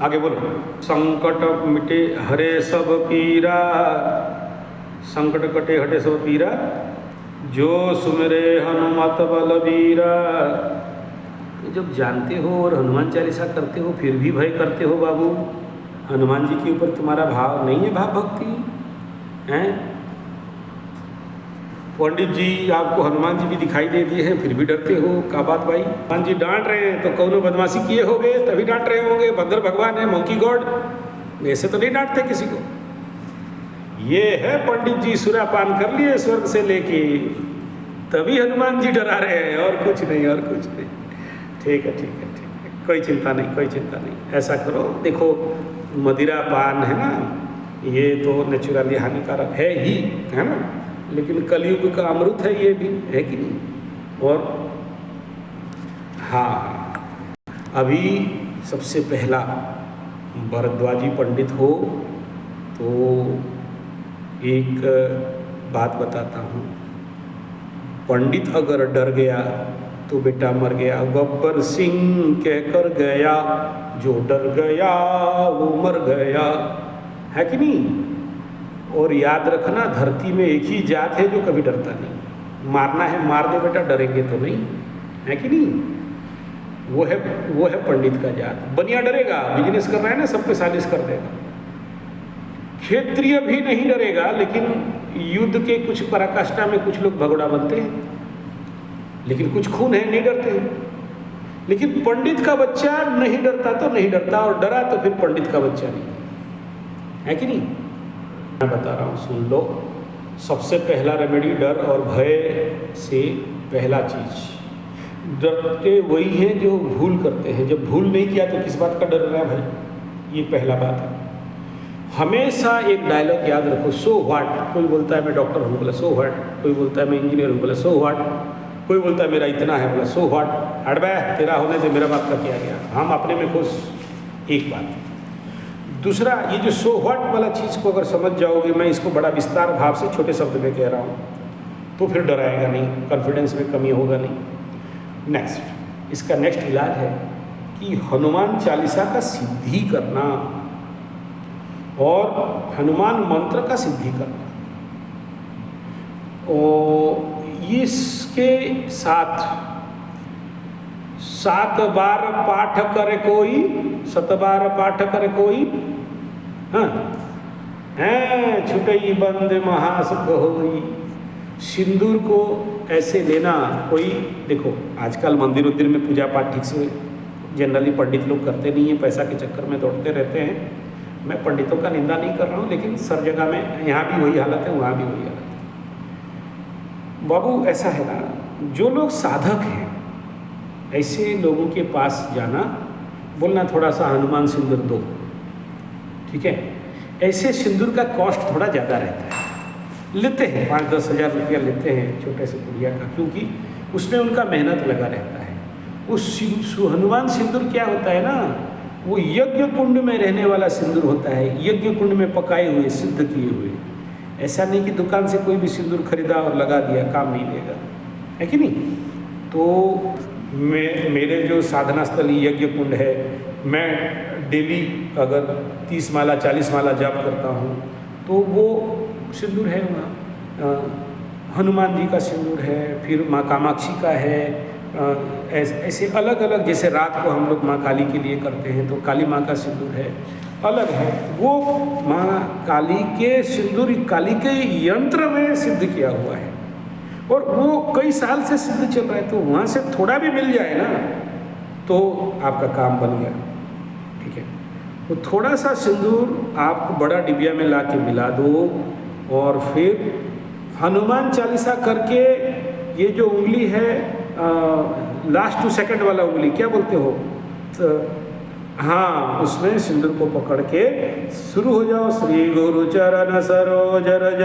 आगे बोलो। संकट मिटे हरे सब पीरा, संकट कटे हटे सब पीरा, जो सुमिरे हनुमत बलबीरा। तो जब जानते हो और हनुमान चालीसा करते हो फिर भी भय करते हो बाबू, हनुमान जी के ऊपर तुम्हारा भाव नहीं है, भाव भक्ति हैं। पंडित जी आपको हनुमान जी भी दिखाई दे दिए हैं फिर भी डरते हो, क्या बात भाई? हनुमान जी डांट रहे हैं तो कौनो बदमाशी किए होंगे तभी डांट रहे होंगे, बंदर भगवान है, मंकी गॉड, ऐसे तो नहीं डांटते किसी को। ये है पंडित जी सुरापान कर लिए स्वर्ग से लेके, तभी हनुमान जी डरा रहे हैं, और कुछ नहीं, और कुछ नहीं। ठीक है, ठीक है, ठीक है, कोई चिंता नहीं, कोई चिंता नहीं। ऐसा करो, देखो मदिरा पान है ना, ये तो नेचुरली हानिकारक है ही, है ना, लेकिन कलयुग का अमृत है ये भी, है कि नहीं? और हाँ, अभी सबसे पहला भरद्वाजी पंडित हो तो एक बात बताता हूँ। पंडित अगर डर गया तो बेटा मर गया। गब्बर सिंह कह कर गया, जो डर गया वो मर गया, है कि नहीं? और याद रखना, धरती में एक ही जात है जो कभी डरता नहीं। मारना है मार दे बेटा, डरेंगे तो नहीं, है कि नहीं? वो है पंडित का जात। बनिया डरेगा, बिजनेस कर रहा है ना, सब पे साजिश कर देगा। क्षेत्रीय भी नहीं डरेगा, लेकिन युद्ध के कुछ पराकाष्ठा में कुछ लोग भगोड़ा बनते हैं, लेकिन कुछ खून है, नहीं डरते हैं। लेकिन पंडित का बच्चा नहीं डरता तो नहीं डरता, और डरा तो फिर पंडित का बच्चा नहीं, है कि नहीं? मैं बता रहा हूँ, सुन लो। सबसे पहला रेमेडी, डर और भय से पहला चीज, डरते वही हैं जो भूल करते हैं। जब भूल नहीं किया तो किस बात का डर रहा है भाई? ये पहला बात है। हमेशा एक डायलॉग याद रखो, सो व्हाट। कोई बोलता है मैं डॉक्टर हूँ, बोला सो व्हाट। कोई बोलता है मैं इंजीनियर हूँ, बोला सो व्हाट। कोई बोलता है मेरा इतना है, बोला सो व्हाट। हट बे, तेरा होने से मेरा बात का क्या गया, हम अपने में खुश। एक बात। दूसरा, ये जो सो व्हाट वाला चीज़ को अगर समझ जाओगे, मैं इसको बड़ा विस्तार भाव से छोटे शब्द में कह रहा हूँ, तो फिर डराएगा नहीं, कॉन्फिडेंस में कमी होगा नहीं। नेक्स्ट, इसका नेक्स्ट इलाज है कि हनुमान चालीसा का सिद्धि करना और हनुमान मंत्र का सिद्धि करना। और इसके साथ 7 बार पाठ करे कोई, 7 बार पाठ करे कोई, हाँ, छुटई बंद महासुख होई। सिंदूर को ऐसे लेना, कोई देखो आजकल मंदिर उद्दिर में पूजा पाठ ठीक से जनरली पंडित लोग करते नहीं है, पैसा के चक्कर में दौड़ते रहते हैं। मैं पंडितों का निंदा नहीं कर रहा हूँ, लेकिन सर जगह में यहाँ भी वही हालत है, वहाँ भी वही हालत है। बाबू ऐसा है ना, जो लोग साधक हैं ऐसे लोगों के पास जाना, बोलना थोड़ा सा हनुमान सिंदूर दो, ठीक है? ऐसे सिंदूर का कॉस्ट थोड़ा ज़्यादा रहता है, लेते हैं 5-10 हज़ार रुपया लेते हैं छोटे से पुड़िया का, क्योंकि उसमें उनका मेहनत लगा रहता है। उस हनुमान सिंदूर क्या होता है ना, वो यज्ञ कुंड में रहने वाला सिंदूर होता है, यज्ञ कुंड में पकाए हुए, सिद्ध किए हुए। ऐसा नहीं कि दुकान से कोई भी सिंदूर खरीदा और लगा दिया, काम नहीं देगा, है कि नहीं? तो मेरे जो साधना स्थल यज्ञ कुंड है, मैं डेली अगर 30 माला 40 माला जाप करता हूँ, तो वो सिंदूर है वहाँ। हनुमान जी का सिंदूर है, फिर माँ कामाक्षी का है, ऐसे अलग अलग। जैसे रात को हम लोग माँ काली के लिए करते हैं तो काली माँ का सिंदूर है, अलग है। वो माँ काली के सिंदूर, काली के यंत्र में सिद्ध किया हुआ है, और वो कई साल से सिद्ध चल रहा है। तो वहाँ से थोड़ा भी मिल जाए ना तो आपका काम बन गया, ठीक है? तो थोड़ा सा सिंदूर आप बड़ा डिबिया में ला के मिला दो, और फिर हनुमान चालीसा करके ये जो उंगली है, लास्ट 2 सेकंड वाला उंगली क्या बोलते हो, तो हाँ, उसमें सिंदूर को पकड़ के शुरू हो जाओ। श्री गुरु चरण सरोज रज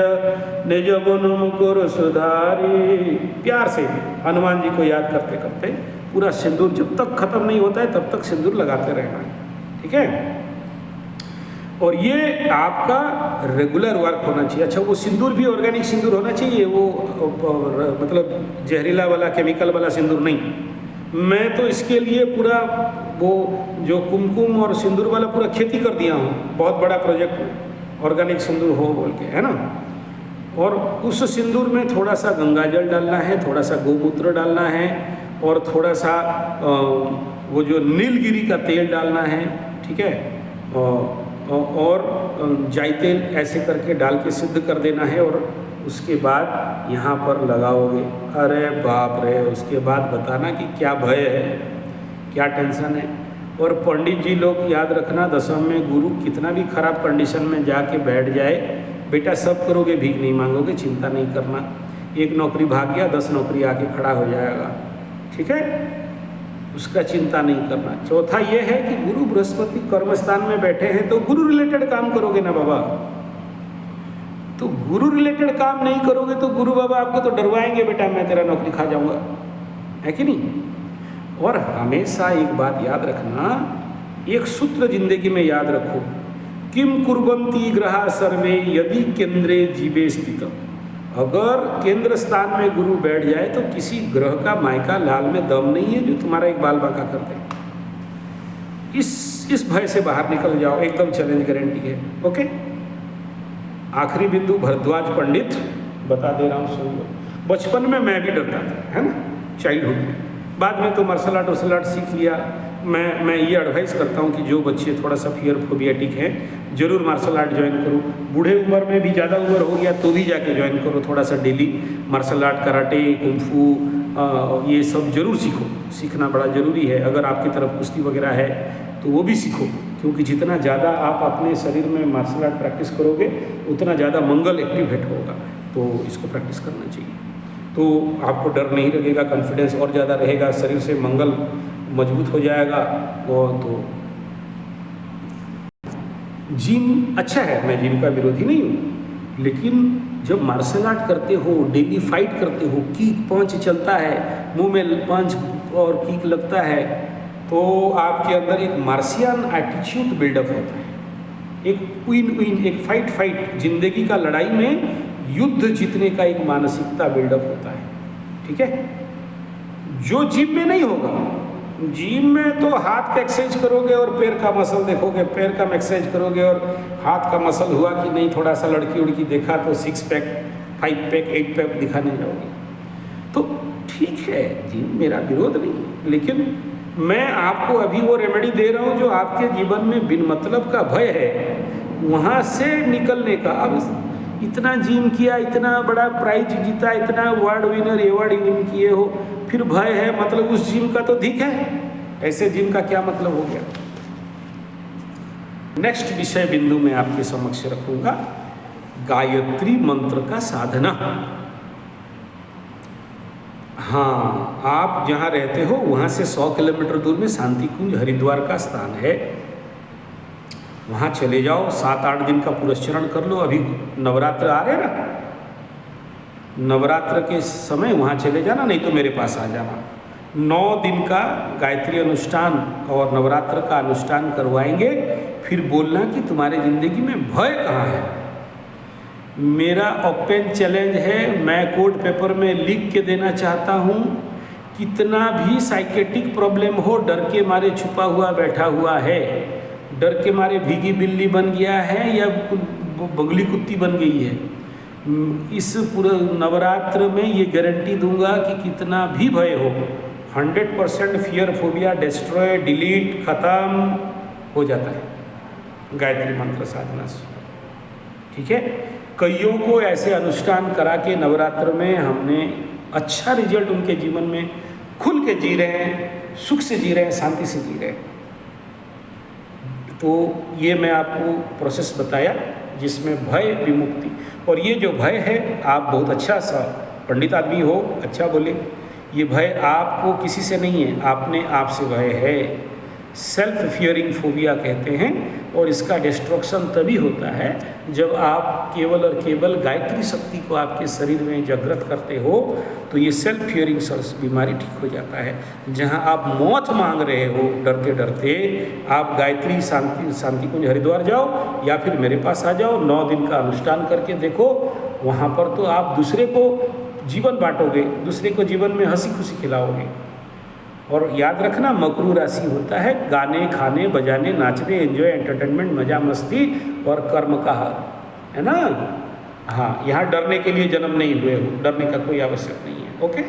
निज मन मुकुर सुधारी। प्यार से हनुमान जी को याद करते करते पूरा सिंदूर जब तक खत्म नहीं होता है तब तक सिंदूर लगाते रहना है, ठीक है? और ये आपका रेगुलर वर्क होना चाहिए। अच्छा, वो सिंदूर भी ऑर्गेनिक सिंदूर होना चाहिए, वो मतलब जहरीला वाला केमिकल वाला सिंदूर नहीं। मैं तो इसके लिए पूरा वो जो कुमकुम और सिंदूर वाला पूरा खेती कर दिया हूँ, बहुत बड़ा प्रोजेक्ट ऑर्गेनिक सिंदूर हो बोल के, है ना। और उस सिंदूर में थोड़ा सा गंगा जल डालना है, थोड़ा सा गोमूत्र डालना है, और थोड़ा सा वो जो नीलगिरी का तेल डालना है, ठीक है, और जाई तेल ऐसे करके डाल के सिद्ध कर देना है। और उसके बाद यहाँ पर लगाओगे, अरे बाप रे, उसके बाद बताना कि क्या भय है, क्या टेंशन है। और पंडित जी लोग याद रखना, दसम में गुरु कितना भी खराब कंडीशन में जाके बैठ जाए, बेटा सब करोगे, भीख नहीं मांगोगे, चिंता नहीं करना। एक नौकरी भाग गया, 10 नौकरी आके खड़ा हो जाएगा, ठीक है, उसका चिंता नहीं करना। चौथा ये है कि गुरु बृहस्पति कर्म स्थान में बैठे हैं, तो गुरु रिलेटेड काम करोगे ना बाबा। तो गुरु रिलेटेड काम नहीं करोगे तो गुरु बाबा आपको तो डरवाएंगे, बेटा मैं तेरा नौकरी खा जाऊंगा, है कि नहीं। और हमेशा एक बात याद रखना, एक सूत्र जिंदगी में याद रखो, किम कुर्वन्ति ग्रहा सर्वे यदि केंद्रे जीवे स्थित। अगर केंद्र स्थान में गुरु बैठ जाए तो किसी ग्रह का मायका लाल में दम नहीं है जो तुम्हारा एक बाल बांका कर दे। इस भय से बाहर निकल जाओ, एकदम चैलेंज गारंटी है। ओके, आखिरी बिंदु भरद्वाज पंडित बता दे रहा हूँ, सुन लो। बचपन में मैं भी डरता था, है ना, चाइल्डहुड में। बाद में तो मार्शल आर्ट सीख लिया। मैं ये एडवाइस करता हूँ कि जो बच्चे थोड़ा सा फियर फोबियाटिक हैं, जरूर मार्शल आर्ट ज्वाइन करो। बूढ़े उम्र में भी ज़्यादा उम्र हो गया तो भी जाके ज्वाइन करो, थोड़ा सा daily martial art, karate, kung fu, ये सब जरूर सीखो। सीखना बड़ा ज़रूरी है। अगर आपकी तरफ कुश्ती वगैरह है तो वो भी सीखो, क्योंकि जितना ज़्यादा आप अपने शरीर में मार्शल आर्ट प्रैक्टिस करोगे उतना ज़्यादा मंगल एक्टिवेट होगा, तो इसको प्रैक्टिस करना चाहिए। तो आपको डर नहीं लगेगा, कॉन्फिडेंस और ज़्यादा रहेगा, शरीर से मंगल मजबूत हो जाएगा। और तो जिम अच्छा है, मैं जिम का विरोधी नहीं हूँ, लेकिन जब मार्शल आर्ट करते हो, डेली फाइट करते हो, किक पंच चलता है, मुंह में पंच और किक लगता है, तो आपके अंदर एक मार्शियन एटीट्यूड बिल्डअप होता है, एक विन, एक फाइट जिंदगी का लड़ाई में युद्ध जीतने का एक मानसिकता बिल्डअप होता है, ठीक है, जो जिम में नहीं होगा। जिम में तो हाथ का एक्सरसाइज करोगे और पैर का मसल देखोगे, पैर का एक्सरसाइज करोगे और हाथ का मसल हुआ कि नहीं, थोड़ा सा लड़की उड़की देखा तो 6 पैक 5 पैक 8 पैक दिखाने जाओगे। तो ठीक है, जिम मेरा विरोध नहीं है, लेकिन मैं आपको अभी वो रेमेडी दे रहा हूँ जो आपके जीवन में बिन मतलब का भय है, वहाँ से निकलने का। अब इतना जिम किया, इतना बड़ा प्राइज जीता, इतना अवार्ड विन किए हो, फिर भय है, मतलब उस जिम का तो ठीक है, ऐसे जिम का क्या मतलब हो गया। नेक्स्ट विषय बिंदु में आपके समक्ष रखूंगा, गायत्री मंत्र का साधना। हाँ, आप जहाँ रहते हो वहाँ से 100 किलोमीटर दूर में शांति कुंज हरिद्वार का स्थान है, वहाँ चले जाओ, 7-8 दिन का पुरस्चरण कर लो। अभी नवरात्र आ रहे ना, नवरात्र के समय वहाँ चले जाना, नहीं तो मेरे पास आ जाना। 9 दिन का गायत्री अनुष्ठान और नवरात्र का अनुष्ठान करवाएंगे, फिर बोलना कि तुम्हारे ज़िंदगी में भय कहाँ है। मेरा ओपन चैलेंज है, मैं कोर्ट पेपर में लिख के देना चाहता हूँ, कितना भी साइकेटिक प्रॉब्लम हो, डर के मारे छुपा हुआ बैठा हुआ है, डर के मारे भीगी बिल्ली बन गया है या बगली कुत्ती बन गई है, इस पूरे नवरात्र में ये गारंटी दूंगा कि कितना भी भय हो, 100% फियर फोबिया डिस्ट्रॉय, डिलीट, ख़त्म हो जाता है गायत्री मंत्र साधना से, ठीक है। कईयों को ऐसे अनुष्ठान करा के नवरात्र में हमने अच्छा रिजल्ट उनके जीवन में, खुल के जी रहे हैं, सुख से जी रहे हैं, शांति से जी रहे हैं। तो ये मैं आपको प्रोसेस बताया जिसमें भय विमुक्ति। और ये जो भय है, आप बहुत अच्छा सा पंडित आदमी हो, अच्छा बोले, ये भय आपको किसी से नहीं है, आपने आप से भय है, सेल्फ फियरिंग फोबिया कहते हैं। और इसका डिस्ट्रक्शन तभी होता है जब आप केवल और केवल गायत्री शक्ति को आपके शरीर में जागृत करते हो, तो ये सेल्फ फियरिंग बीमारी ठीक हो जाता है। जहां आप मौत मांग रहे हो डरते डरते, आप गायत्री शांति कुंज हरिद्वार जाओ या फिर मेरे पास आ जाओ, 9 दिन का अनुष्ठान करके देखो, वहाँ पर तो आप दूसरे को जीवन बांटोगे, दूसरे को जीवन में हंसी खुशी खिलाओगे। और याद रखना मकरू राशि होता है गाने खाने बजाने नाचने एंजॉय एंटरटेनमेंट मजा मस्ती और कर्म का हार, है ना। हाँ, यहाँ डरने के लिए जन्म नहीं हुए हो, डरने का कोई आवश्यक नहीं है। ओके।